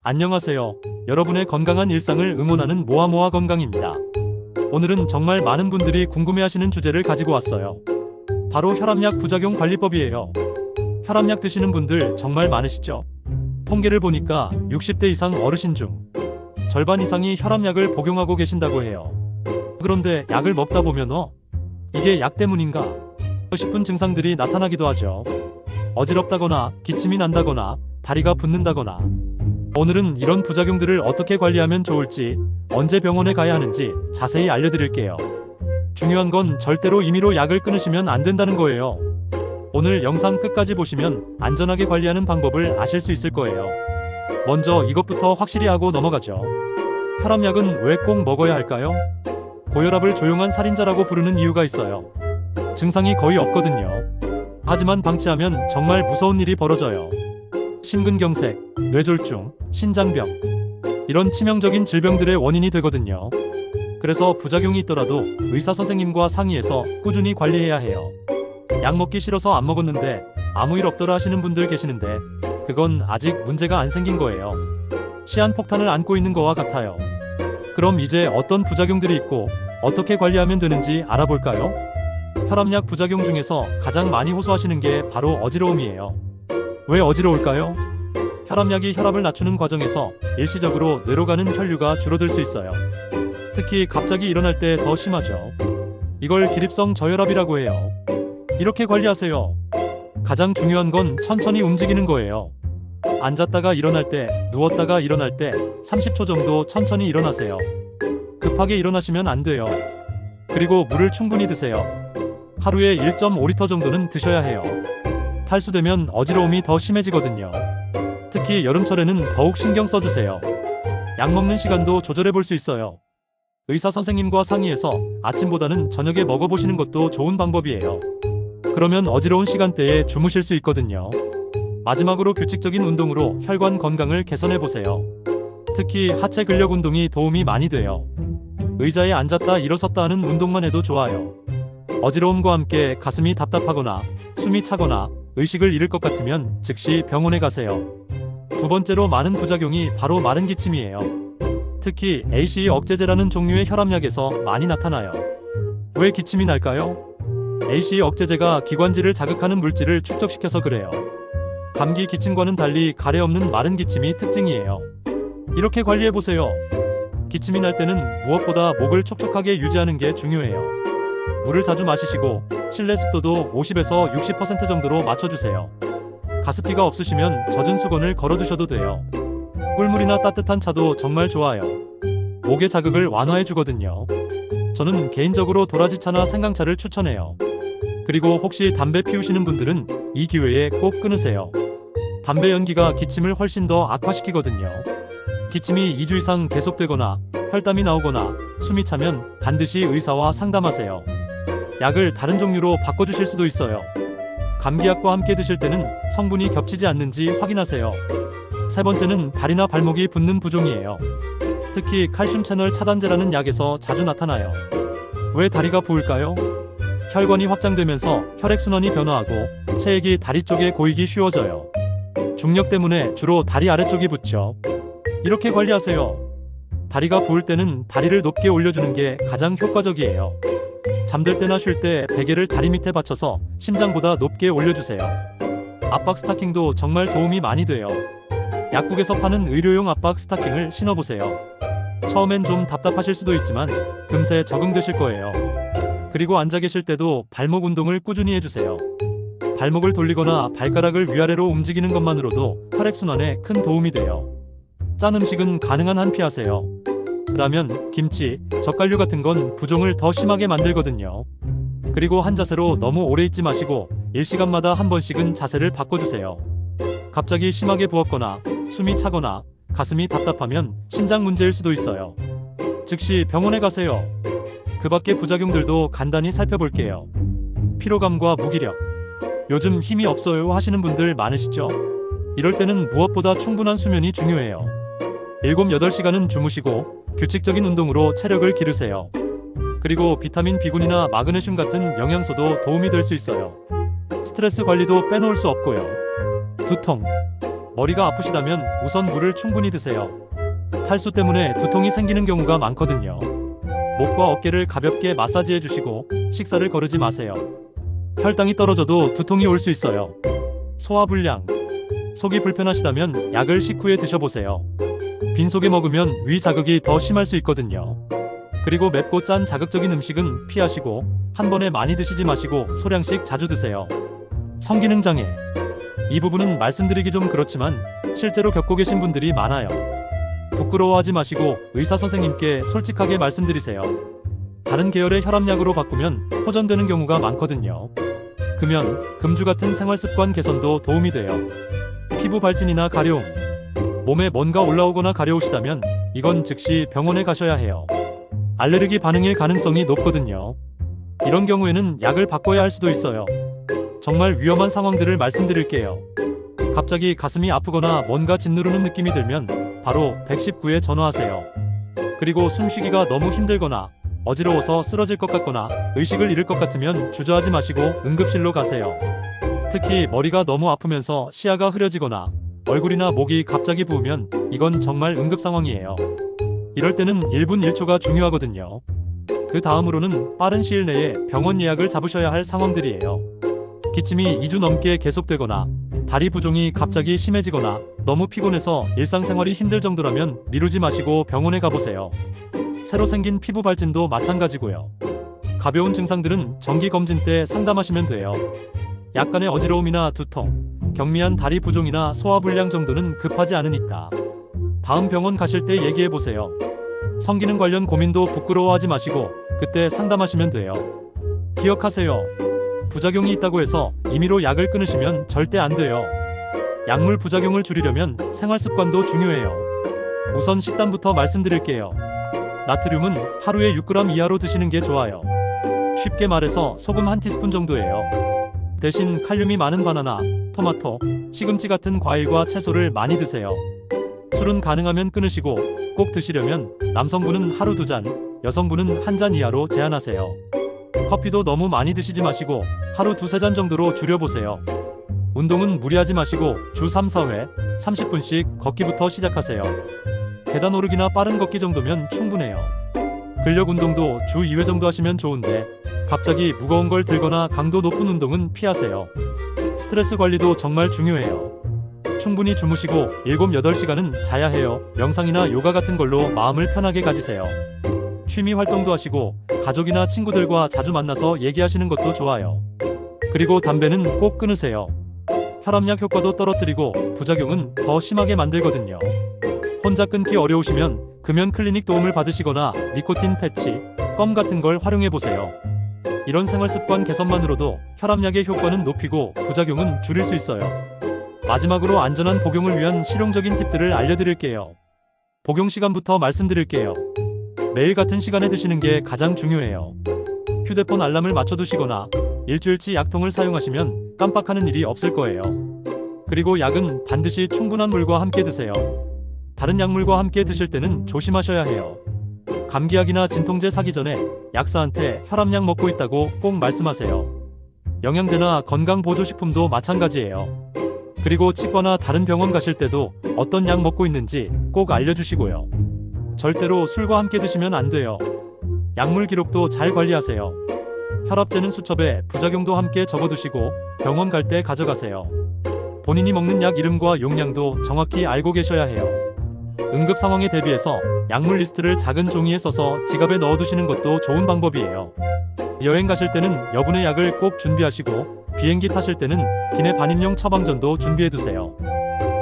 안녕하세요. 여러분의 건강한 일상을 응원하는 모아모아 건강입니다. 오늘은 정말 많은 분들이 궁금해하시는 주제를 가지고 왔어요. 바로 혈압약 부작용 관리법이에요. 혈압약 드시는 분들 정말 많으시죠? 통계를 보니까 60대 이상 어르신 중 절반 이상이 혈압약을 복용하고 계신다고 해요. 그런데 약을 먹다 보면 이게 약 때문인가 싶은 증상들이 나타나기도 하죠. 어지럽다거나 기침이 난다거나 다리가 붓는다거나. 오늘은 이런 부작용들을 어떻게 관리하면 좋을지, 언제 병원에 가야 하는지 자세히 알려드릴게요. 중요한 건 절대로 임의로 약을 끊으시면 안 된다는 거예요. 오늘 영상 끝까지 보시면 안전하게 관리하는 방법을 아실 수 있을 거예요. 먼저 이것부터 확실히 하고 넘어가죠. 혈압약은 왜 꼭 먹어야 할까요? 고혈압을 조용한 살인자라고 부르는 이유가 있어요. 증상이 거의 없거든요. 하지만 방치하면 정말 무서운 일이 벌어져요. 심근경색, 뇌졸중, 신장병, 이런 치명적인 질병들의 원인이 되거든요. 그래서 부작용이 있더라도 의사 선생님과 상의해서 꾸준히 관리해야 해요. 약 먹기 싫어서 안 먹었는데 아무 일 없더라 하시는 분들 계시는데 그건 아직 문제가 안 생긴 거예요. 시한폭탄을 안고 있는 거와 같아요. 그럼 이제 어떤 부작용들이 있고 어떻게 관리하면 되는지 알아볼까요? 혈압약 부작용 중에서 가장 많이 호소하시는 게 바로 어지러움이에요. 왜 어지러울까요? 혈압약이 혈압을 낮추는 과정에서 일시적으로 뇌로 가는 혈류가 줄어들 수 있어요. 특히 갑자기 일어날 때 더 심하죠. 이걸 기립성 저혈압이라고 해요. 이렇게 관리하세요. 가장 중요한 건 천천히 움직이는 거예요. 앉았다가 일어날 때, 누웠다가 일어날 때 30초 정도 천천히 일어나세요. 급하게 일어나시면 안 돼요. 그리고 물을 충분히 드세요. 하루에 1.5리터 정도는 드셔야 해요. 탈수되면 어지러움이 더 심해지거든요. 특히 여름철에는 더욱 신경 써주세요. 약 먹는 시간도 조절해 볼 수 있어요. 의사 선생님과 상의해서 아침보다는 저녁에 먹어보시는 것도 좋은 방법이에요. 그러면 어지러운 시간대에 주무실 수 있거든요. 마지막으로 규칙적인 운동으로 혈관 건강을 개선해 보세요. 특히 하체 근력 운동이 도움이 많이 돼요. 의자에 앉았다 일어섰다 하는 운동만 해도 좋아요. 어지러움과 함께 가슴이 답답하거나 숨이 차거나 의식을 잃을 것 같으면 즉시 병원에 가세요. 두 번째로 많은 부작용이 바로 마른 기침이에요. 특히 ACE 억제제라는 종류의 혈압약에서 많이 나타나요. 왜 기침이 날까요? ACE 억제제가 기관지를 자극하는 물질을 축적시켜서 그래요. 감기 기침과는 달리 가래 없는 마른 기침이 특징이에요. 이렇게 관리해보세요. 기침이 날 때는 무엇보다 목을 촉촉하게 유지하는 게 중요해요. 물을 자주 마시시고 실내 습도도 50에서 60% 정도로 맞춰주세요. 가습기가 없으시면 젖은 수건을 걸어두셔도 돼요. 꿀물이나 따뜻한 차도 정말 좋아요. 목의 자극을 완화해주거든요. 저는 개인적으로 도라지차나 생강차를 추천해요. 그리고 혹시 담배 피우시는 분들은 이 기회에 꼭 끊으세요. 담배 연기가 기침을 훨씬 더 악화시키거든요. 기침이 2주 이상 계속되거나 혈담이 나오거나 숨이 차면 반드시 의사와 상담하세요. 약을 다른 종류로 바꿔주실 수도 있어요. 감기약과 함께 드실 때는 성분이 겹치지 않는지 확인하세요. 세 번째는 다리나 발목이 붓는 부종이에요. 특히 칼슘 채널 차단제라는 약에서 자주 나타나요. 왜 다리가 부을까요? 혈관이 확장되면서 혈액순환이 변화하고 체액이 다리 쪽에 고이기 쉬워져요. 중력 때문에 주로 다리 아래쪽이 붓죠. 이렇게 관리하세요. 다리가 부을 때는 다리를 높게 올려주는 게 가장 효과적이에요. 잠들 때나 쉴 때 베개를 다리 밑에 받쳐서 심장보다 높게 올려주세요. 압박 스타킹도 정말 도움이 많이 돼요. 약국에서 파는 의료용 압박 스타킹을 신어보세요. 처음엔 좀 답답하실 수도 있지만 금세 적응되실 거예요. 그리고 앉아 계실 때도 발목 운동을 꾸준히 해주세요. 발목을 돌리거나 발가락을 위아래로 움직이는 것만으로도 혈액순환에 큰 도움이 돼요. 짠 음식은 가능한 한 피하세요. 라면, 김치, 젓갈류 같은 건 부종을 더 심하게 만들거든요. 그리고 한 자세로 너무 오래 있지 마시고 1시간마다 한 번씩은 자세를 바꿔주세요. 갑자기 심하게 부었거나 숨이 차거나 가슴이 답답하면 심장 문제일 수도 있어요. 즉시 병원에 가세요. 그 밖의 부작용들도 간단히 살펴볼게요. 피로감과 무기력. 요즘 힘이 없어요 하시는 분들 많으시죠? 이럴 때는 무엇보다 충분한 수면이 중요해요. 7, 8시간은 주무시고 규칙적인 운동으로 체력을 기르세요. 그리고 비타민 B군이나 마그네슘 같은 영양소도 도움이 될 수 있어요. 스트레스 관리도 빼놓을 수 없고요. 두통, 머리가 아프시다면 우선 물을 충분히 드세요. 탈수 때문에 두통이 생기는 경우가 많거든요. 목과 어깨를 가볍게 마사지해 주시고 식사를 거르지 마세요. 혈당이 떨어져도 두통이 올 수 있어요. 소화불량, 속이 불편하시다면 약을 식후에 드셔보세요. 빈속에 먹으면 위 자극이 더 심할 수 있거든요. 그리고 맵고 짠 자극적인 음식은 피하시고 한 번에 많이 드시지 마시고 소량씩 자주 드세요. 성기능 장애, 이 부분은 말씀드리기 좀 그렇지만 실제로 겪고 계신 분들이 많아요. 부끄러워하지 마시고 의사 선생님께 솔직하게 말씀드리세요. 다른 계열의 혈압약으로 바꾸면 호전되는 경우가 많거든요. 금연, 금주 같은 생활습관 개선도 도움이 돼요. 피부 발진이나 가려움, 몸에 뭔가 올라오거나 가려우시다면 이건 즉시 병원에 가셔야 해요. 알레르기 반응일 가능성이 높거든요. 이런 경우에는 약을 바꿔야 할 수도 있어요. 정말 위험한 상황들을 말씀드릴게요. 갑자기 가슴이 아프거나 뭔가 짓누르는 느낌이 들면 바로 119에 전화하세요. 그리고 숨쉬기가 너무 힘들거나 어지러워서 쓰러질 것 같거나 의식을 잃을 것 같으면 주저하지 마시고 응급실로 가세요. 특히 머리가 너무 아프면서 시야가 흐려지거나 얼굴이나 목이 갑자기 부으면 이건 정말 응급 상황이에요. 이럴 때는 1분 1초가 중요하거든요. 그 다음으로는 빠른 시일 내에 병원 예약을 잡으셔야 할 상황들이에요. 기침이 2주 넘게 계속되거나 다리 부종이 갑자기 심해지거나 너무 피곤해서 일상생활이 힘들 정도라면 미루지 마시고 병원에 가보세요. 새로 생긴 피부 발진도 마찬가지고요. 가벼운 증상들은 정기검진 때 상담하시면 돼요. 약간의 어지러움이나 두통, 경미한 다리 부종이나 소화불량 정도는 급하지 않으니까 다음 병원 가실 때 얘기해보세요. 성기능 관련 고민도 부끄러워하지 마시고 그때 상담하시면 돼요. 기억하세요. 부작용이 있다고 해서 임의로 약을 끊으시면 절대 안 돼요. 약물 부작용을 줄이려면 생활습관도 중요해요. 우선 식단부터 말씀드릴게요. 나트륨은 하루에 6g 이하로 드시는 게 좋아요. 쉽게 말해서 소금 한 티스푼 정도예요. 대신 칼륨이 많은 바나나, 토마토, 시금치 같은 과일과 채소를 많이 드세요. 술은 가능하면 끊으시고 꼭 드시려면 남성분은 하루 2잔, 여성분은 1잔 이하로 제한하세요. 커피도 너무 많이 드시지 마시고 하루 2-3잔 정도로 줄여보세요. 운동은 무리하지 마시고 주 3-4회 30분씩 걷기부터 시작하세요. 계단 오르기나 빠른 걷기 정도면 충분해요. 근력 운동도 주 2회 정도 하시면 좋은데 갑자기 무거운 걸 들거나 강도 높은 운동은 피하세요. 스트레스 관리도 정말 중요해요. 충분히 주무시고 7-8시간은 자야 해요. 명상이나 요가 같은 걸로 마음을 편하게 가지세요. 취미 활동도 하시고 가족이나 친구들과 자주 만나서 얘기하시는 것도 좋아요. 그리고 담배는 꼭 끊으세요. 혈압약 효과도 떨어뜨리고 부작용은 더 심하게 만들거든요. 혼자 끊기 어려우시면 금연 클리닉 도움을 받으시거나 니코틴 패치, 껌 같은 걸 활용해보세요. 이런 생활습관 개선만으로도 혈압약의 효과는 높이고 부작용은 줄일 수 있어요. 마지막으로 안전한 복용을 위한 실용적인 팁들을 알려드릴게요. 복용 시간부터 말씀드릴게요. 매일 같은 시간에 드시는 게 가장 중요해요. 휴대폰 알람을 맞춰두시거나 일주일치 약통을 사용하시면 깜빡하는 일이 없을 거예요. 그리고 약은 반드시 충분한 물과 함께 드세요. 다른 약물과 함께 드실 때는 조심하셔야 해요. 감기약이나 진통제 사기 전에 약사한테 혈압약 먹고 있다고 꼭 말씀하세요. 영양제나 건강보조식품도 마찬가지예요. 그리고 치과나 다른 병원 가실 때도 어떤 약 먹고 있는지 꼭 알려주시고요. 절대로 술과 함께 드시면 안 돼요. 약물 기록도 잘 관리하세요. 혈압 재는 수첩에 부작용도 함께 적어두시고 병원 갈 때 가져가세요. 본인이 먹는 약 이름과 용량도 정확히 알고 계셔야 해요. 응급 상황에 대비해서 약물 리스트를 작은 종이에 써서 지갑에 넣어두시는 것도 좋은 방법이에요. 여행 가실 때는 여분의 약을 꼭 준비하시고 비행기 타실 때는 기내 반입용 처방전도 준비해두세요.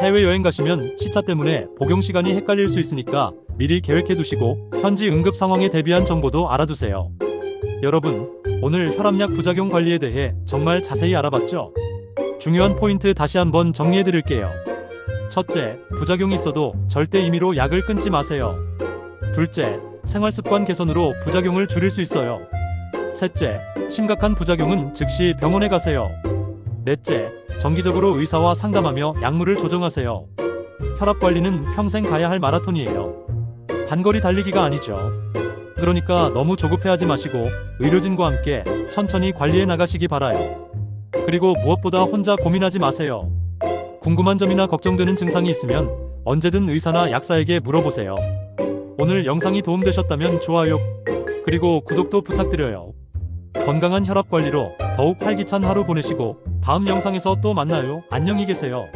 해외여행 가시면 시차 때문에 복용 시간이 헷갈릴 수 있으니까 미리 계획해두시고 현지 응급 상황에 대비한 정보도 알아두세요. 여러분, 오늘 혈압약 부작용 관리에 대해 정말 자세히 알아봤죠? 중요한 포인트 다시 한번 정리해드릴게요. 첫째, 부작용이 있어도 절대 임의로 약을 끊지 마세요. 둘째, 생활습관 개선으로 부작용을 줄일 수 있어요. 셋째, 심각한 부작용은 즉시 병원에 가세요. 넷째, 정기적으로 의사와 상담하며 약물을 조정하세요. 혈압 관리는 평생 가야 할 마라톤이에요. 단거리 달리기가 아니죠. 그러니까 너무 조급해하지 마시고 의료진과 함께 천천히 관리해 나가시기 바라요. 그리고 무엇보다 혼자 고민하지 마세요. 궁금한 점이나 걱정되는 증상이 있으면 언제든 의사나 약사에게 물어보세요. 오늘 영상이 도움되셨다면 좋아요, 그리고 구독도 부탁드려요. 건강한 혈압 관리로 더욱 활기찬 하루 보내시고 다음 영상에서 또 만나요. 안녕히 계세요.